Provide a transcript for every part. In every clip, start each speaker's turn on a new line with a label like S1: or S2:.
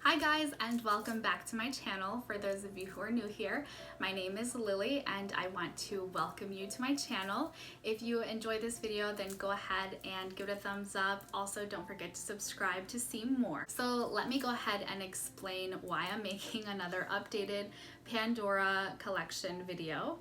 S1: Hi guys, and welcome back to my channel. For those of you who are new here, my name is Lily and I want to welcome you to my channel. If you enjoy this video, then go ahead and give it a thumbs up. Also, don't forget to subscribe to see more. So let me go ahead and explain why I'm making another updated Pandora collection video.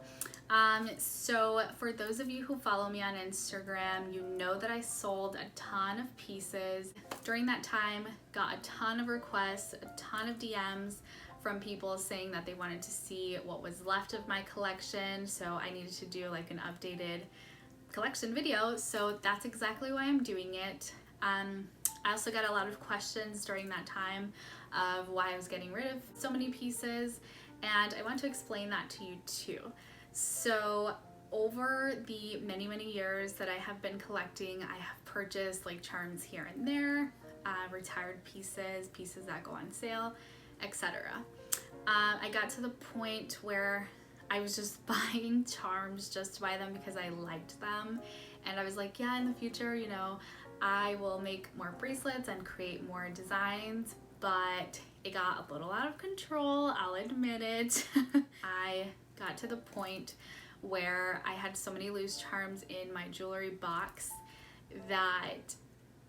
S1: So for those of you who follow me on Instagram, you know that I sold a ton of pieces. During that time, got a ton of requests, a ton of DMs from people saying that they wanted to see what was left of my collection. So I needed to do like an updated collection video. So that's exactly why I'm doing it. I also got a lot of questions during that time of why I was getting rid of so many pieces, and I want to explain that to you too. So over the many years that I have been collecting, I have purchased like charms here and there, retired pieces, pieces that go on sale, etc. I got to the point where I was just buying charms just to buy them because I liked them, and I was like, yeah, in the future, you know, I will make more bracelets and create more designs, but it got a little out of control, I'll admit it. I got to the point where I had so many loose charms in my jewelry box that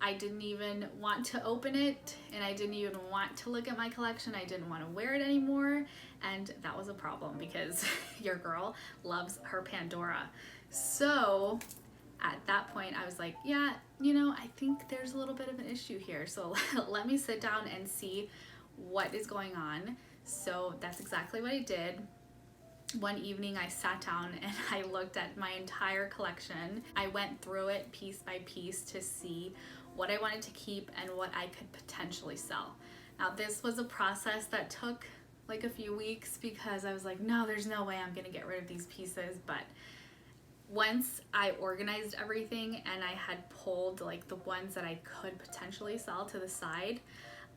S1: I didn't even want to open it, and I didn't even want to look at my collection. I didn't want to wear it anymore, and that was a problem because your girl loves her Pandora. So at that point I was like, yeah, you know, I think there's a little bit of an issue here, so let me sit down and see what is going on. So that's exactly what I did. One evening I sat down and I looked at my entire collection. I went through it piece by piece to see what I wanted to keep and what I could potentially sell. Now this was a process that took like a few weeks because I was like, no, there's no way I'm gonna get rid of these pieces. But once I organized everything and I had pulled like the ones that I could potentially sell to the side,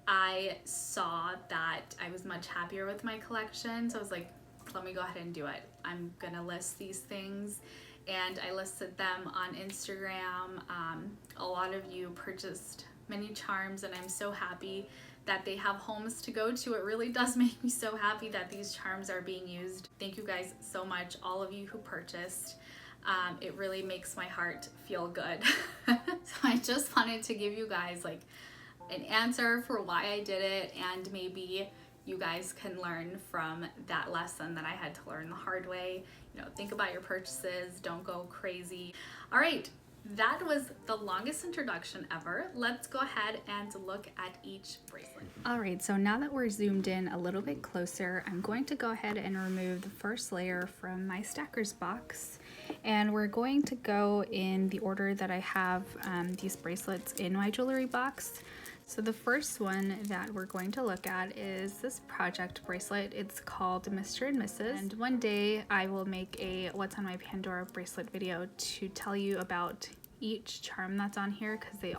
S1: I saw that I was much happier with my collection. So I was like, let me go ahead and do it. I'm gonna list these things, and I listed them on Instagram. A lot of you purchased many charms, and I'm so happy that they have homes to go to. It really does make me so happy that these charms are being used. Thank you guys so much, all of you who purchased. It really makes my heart feel good. So I just wanted to give you guys like an answer for why I did it, and maybe you guys can learn from that lesson that I had to learn the hard way. You know, think about your purchases, don't go crazy. All right, that was the longest introduction ever. Let's go ahead and look at each bracelet.
S2: All right, so now that we're zoomed in a little bit closer, I'm going to go ahead and remove the first layer from my stackers box. And we're going to go in the order that I have these bracelets in my jewelry box. So the first one that we're going to look at is this project bracelet. It's called Mr. and Mrs. And one day I will make a What's on My Pandora bracelet video to tell you about each charm that's on here, because they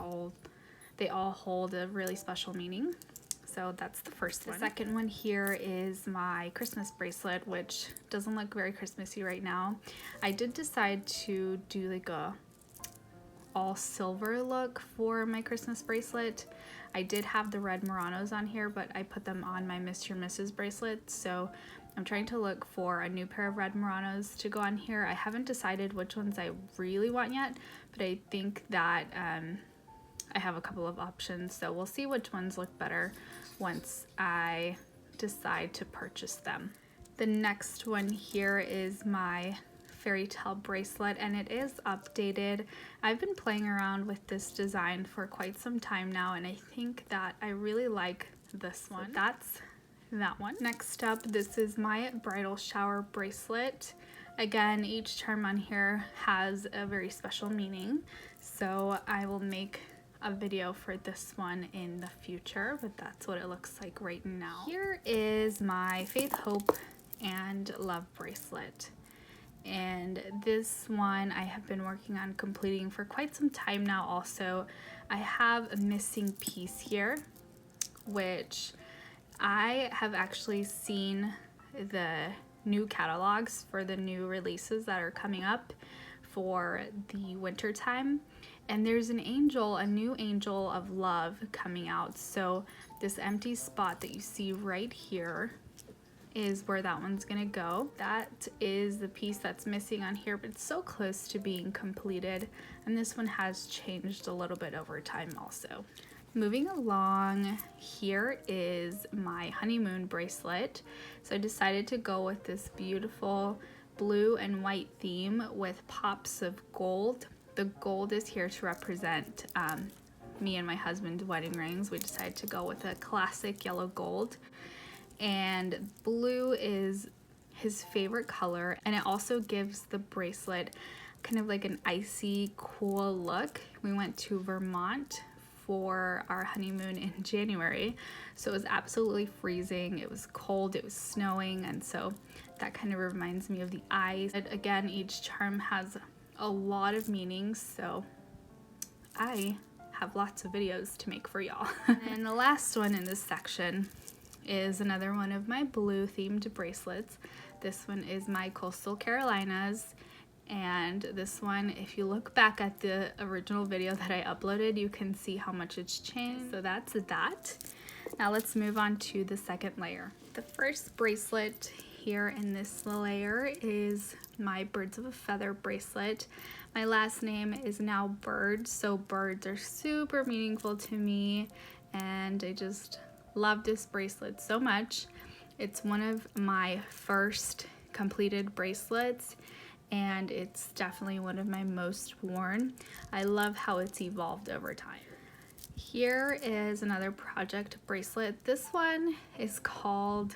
S2: all hold a really special meaning. So that's the first one. The second one here is my Christmas bracelet, which doesn't look very Christmassy right now. I did decide to do like a all silver look for my Christmas bracelet. I did have the red Muranos on here, but I put them on my Mr. and Mrs. bracelet. So I'm trying to look for a new pair of red Muranos to go on here. I haven't decided which ones I really want yet, but I think that I have a couple of options. So we'll see which ones look better once I decide to purchase them. The next one here is my fairy tale bracelet, and it is updated. I've been playing around with this design for quite some time now, and I think that I really like this one. So that's that one. Next up, this is my bridal shower bracelet. Again, each charm on here has a very special meaning, so I will make a video for this one in the future, but that's what it looks like right now. Here is my faith, hope, and love bracelet. And this one I have been working on completing for quite some time now. Also, I have a missing piece here, which I have actually seen the new catalogs for the new releases that are coming up for the winter time, And there's an angel, a new angel of love coming out. So this empty spot that you see right here is where that one's gonna go. That is the piece that's missing on here, but it's so close to being completed. And this one has changed a little bit over time also. Moving along, here is my honeymoon bracelet. So I decided to go with this beautiful blue and white theme with pops of gold. The gold is here to represent me and my husband's wedding rings. We decided to go with a classic yellow gold. And blue is his favorite color, and it also gives the bracelet kind of like an icy, cool look. We went to Vermont for our honeymoon in January, so it was absolutely freezing. It was cold, it was snowing, and so that kind of reminds me of the ice. And again, each charm has a lot of meanings, so I have lots of videos to make for y'all. And the last one in this section is another one of my blue themed bracelets. This one is my Coastal Carolinas, and this one, if you look back at the original video that I uploaded, you can see how much it's changed. So that's that. Now let's move on to the second layer. The first bracelet here in this layer is my Birds of a Feather bracelet. My last name is now Bird, so birds are super meaningful to me, and I just love this bracelet so much. It's one of my first completed bracelets, and it's definitely one of my most worn. I love how it's evolved over time. Here is another project bracelet. This one is called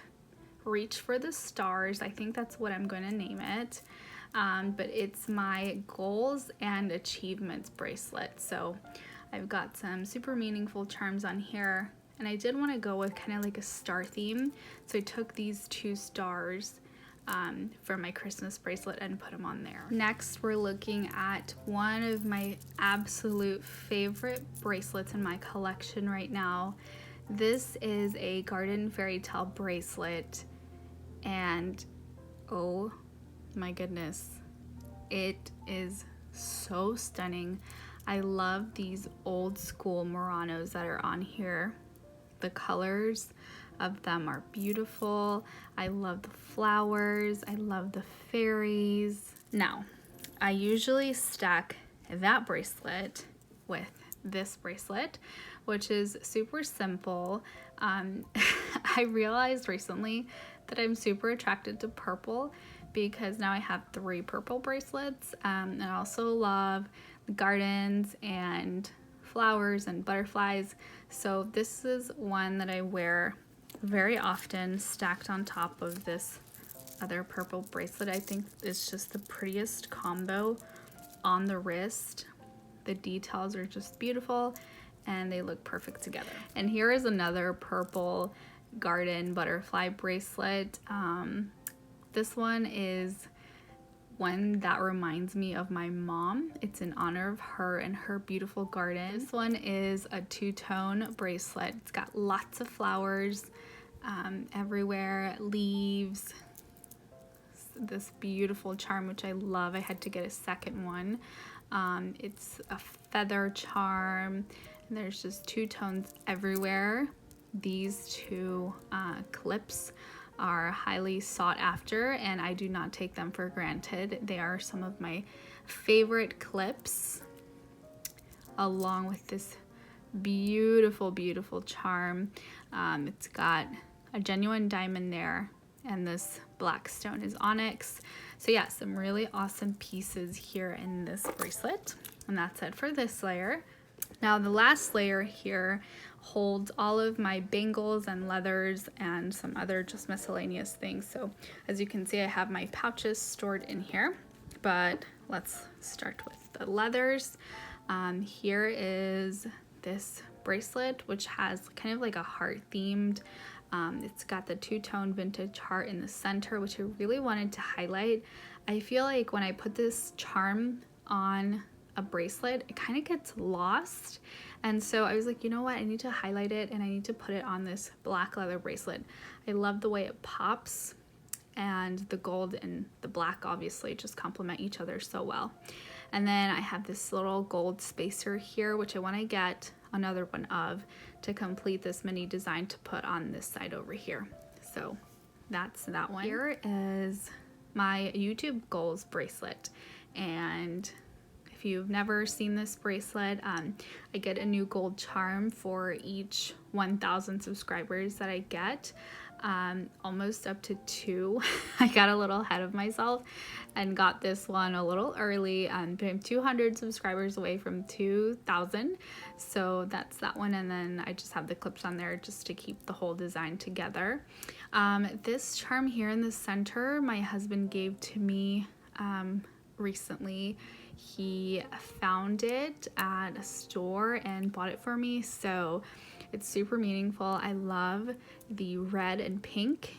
S2: Reach for the Stars. I think that's what I'm going to name it. But it's my goals and achievements bracelet. So I've got some super meaningful charms on here, and I did want to go with kind of like a star theme. So I took these 2 stars for my Christmas bracelet and put them on there. Next, we're looking at one of my absolute favorite bracelets in my collection right now. This is a Garden Fairy Tale bracelet, and oh my goodness, it is so stunning. I love these old school Muranos that are on here. The colors of them are beautiful. I love the flowers. I love the fairies. Now, I usually stack that bracelet with this bracelet, which is super simple. I realized recently that I'm super attracted to purple because now I have 3 purple bracelets. And I also love gardens and flowers and butterflies. So this is one that I wear very often, stacked on top of this other purple bracelet. I think it's just the prettiest combo on the wrist. The details are just beautiful and they look perfect together. And here is another purple garden butterfly bracelet. This one is one that reminds me of my mom. It's in honor of her and her beautiful garden. This one is a 2-tone bracelet. It's got lots of flowers everywhere, leaves, this beautiful charm, which I love. I had to get a second one. It's a feather charm, and there's just 2 tones everywhere. These 2 clips are highly sought after, and I do not take them for granted. They are some of my favorite clips, along with this beautiful, beautiful charm. It's got a genuine diamond there, and this black stone is onyx. So yeah, some really awesome pieces here in this bracelet. And that's it for this layer. Now the last layer here holds all of my bangles and leathers and some other just miscellaneous things. So as you can see, I have my pouches stored in here, but let's start with the leathers. Here is this bracelet, which has kind of like a heart themed. It's got the 2-tone vintage heart in the center, which I really wanted to highlight. I feel like when I put this charm on a bracelet, it kind of gets lost, and so I was like, you know what, I need to highlight it and I need to put it on this black leather bracelet. I love the way it pops, and the gold and the black obviously just complement each other so well. And then I have this little gold spacer here, which I want to get another one of to complete this mini design to put on this side over here. So that's that one. Here is my YouTube goals bracelet, and if you've never seen this bracelet, I get a new gold charm for each 1,000 subscribers that I get, almost up to 2. I got a little ahead of myself and got this one a little early. I'm 200 subscribers away from 2,000, so that's that one. And then I just have the clips on there just to keep the whole design together. This charm here in the center, my husband gave to me recently. He found it at a store and bought it for me, so it's super meaningful. I love the red and pink.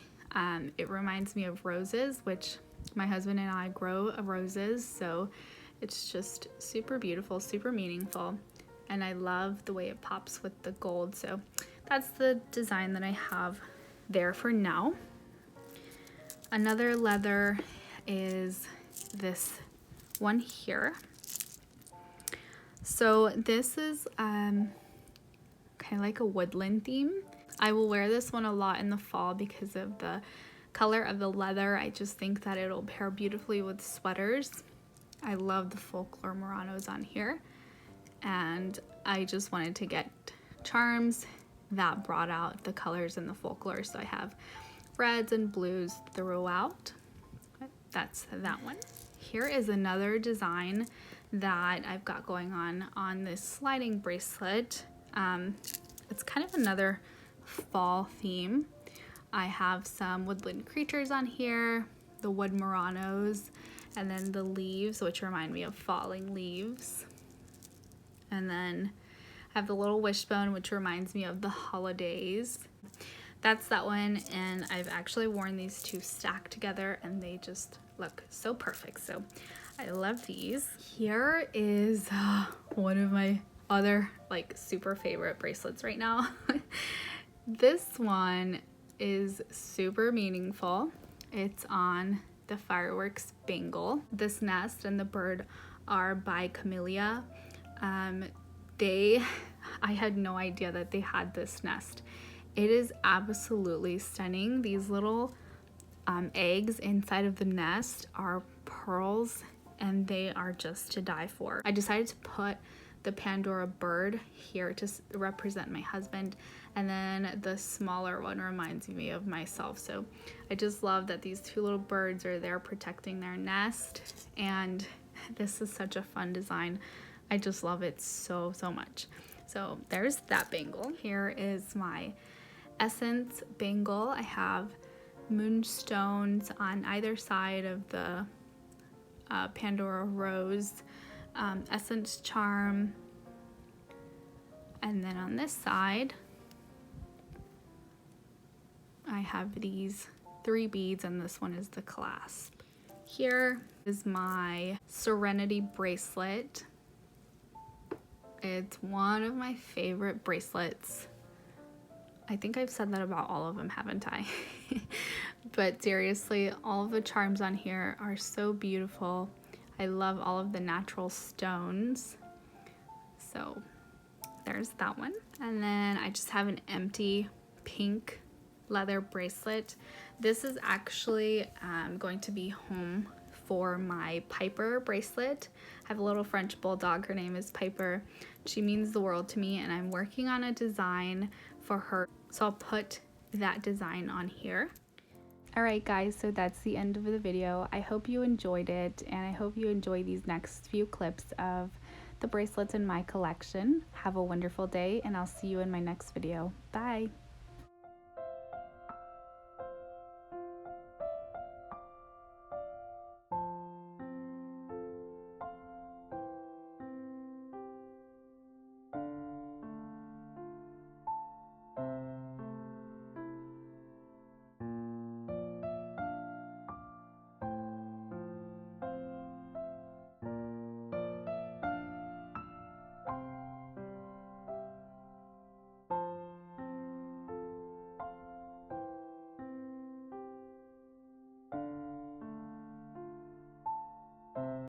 S2: It reminds me of roses, which my husband and I grow roses, so it's just super beautiful, super meaningful, and I love the way it pops with the gold. So that's the design that I have there for now. Another leather is this one here. So this is kind of like a woodland theme. I will wear this one a lot in the fall because of the color of the leather. I just think that it'll pair beautifully with sweaters. I love the folklore Muranos on here, and I just wanted to get charms that brought out the colors in the folklore. So I have reds and blues throughout. That's that one. Here is another design that I've got going on this sliding bracelet. It's kind of another fall theme. I have some woodland creatures on here, the wood Muranos, and then the leaves, which remind me of falling leaves. And then I have the little wishbone, which reminds me of the holidays. That's that one, and I've actually worn these two stacked together and they just look so perfect. So I love these. Here is one of my other like super favorite bracelets right now. This one is super meaningful. It's on the fireworks bangle. This nest and the bird are by Camellia. I had no idea that they had this nest. It is absolutely stunning. These little eggs inside of the nest are pearls, and they are just to die for. I decided to put the Pandora bird here to represent my husband, and then the smaller one reminds me of myself. So I just love that these two little birds are there protecting their nest, and this is such a fun design. I just love it so much. So there's that bangle. Here is my essence bangle. I have moonstones on either side of the Pandora rose essence charm, and then on this side I have these 3 beads, and this one is the clasp. Here is my Serenity bracelet. It's one of my favorite bracelets. I think I've said that about all of them, haven't I? But seriously, all of the charms on here are so beautiful. I love all of the natural stones. So there's that one. And then I just have an empty pink leather bracelet. This is actually going to be home for my Piper bracelet. I have a little French bulldog. Her name is Piper. She means the world to me, and I'm working on a design for her, so I'll put that design on here. Alright guys, so that's the end of the video. I hope you enjoyed it, and I hope you enjoy these next few clips of the bracelets in my collection. Have a wonderful day, and I'll see you in my next video. Bye!